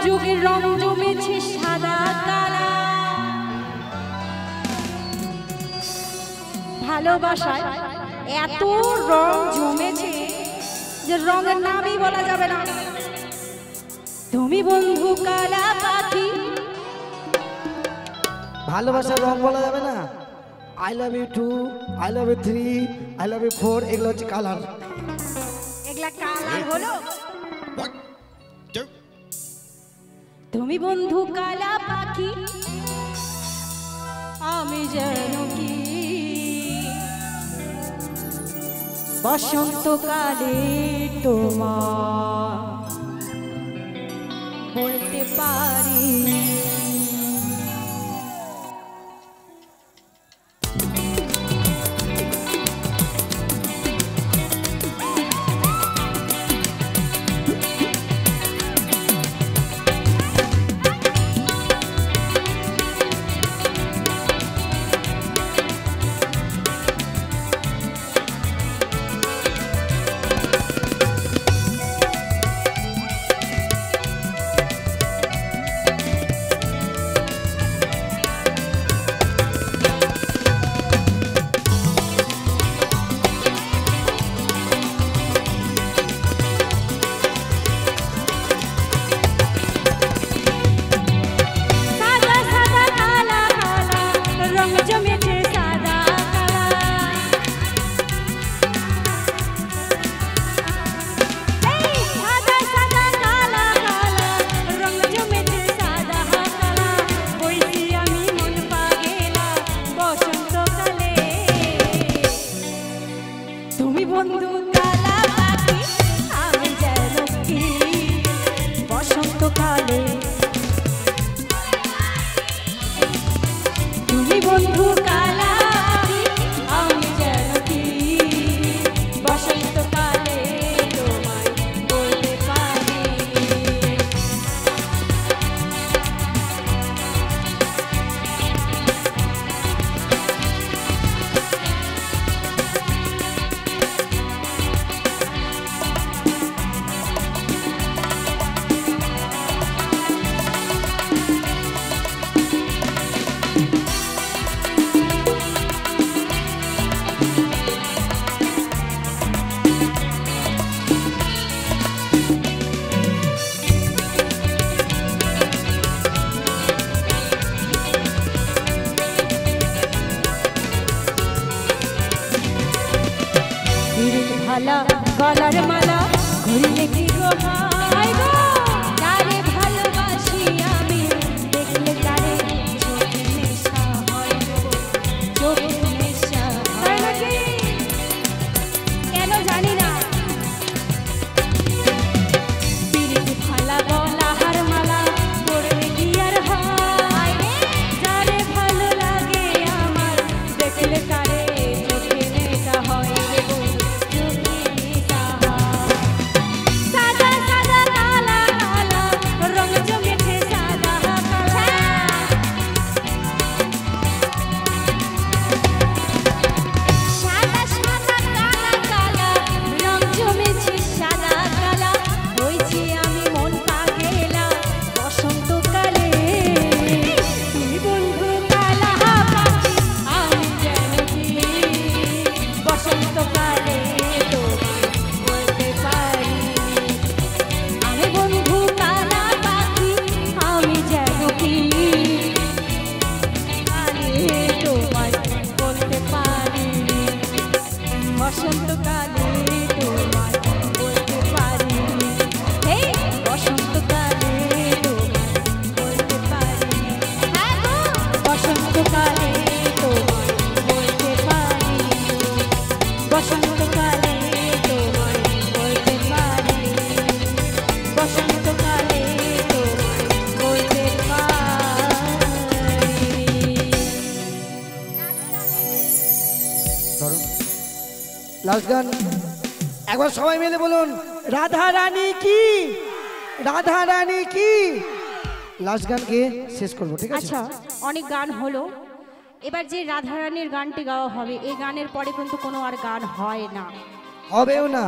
যুগের রং জমেছে সাদা কালা, ভালোবাসায় এত রং জমেছে যে রঙের নামই বলা যাবে না। তুমি বন্ধু কালা পাখি, ভালোবাসার রং বলা যাবে না। I love you 2, I love you 3, I love you 4 এগুলো হচ্ছে কালার। এগুলা কালার হলো। তুমি বন্ধু কালা পাখি, আমি যেন কি বসন্তকালে তোমার বলতে পারি। গলার মালা ঘুরলে কি গো হায় গো, তারে ভালোবাসি আমি, দেখলে তারে চোখে নেশা হয় গো, চোখে নেশা হয় নাকি কেন জানি না। পিরিত ফালা গলা হার মালা পড়লে কি আর হয়, যারে ভালো লাগে আমার, দেখলে তারে চোখে নেশা হয় গো। লাস্ট গান একবার সবাই মিলে বলুন, রাধা রানী কি, রাধা রানী কি। লাস্ট গান গিয়ে শেষ করবো, ঠিক আছে? আচ্ছা, অনেক গান হলো, এবার যে রাধা রানীর গানটি গাওয়া হবে, এই গানের পরে কিন্তু কোনো আর গান হয় না, হবেও না।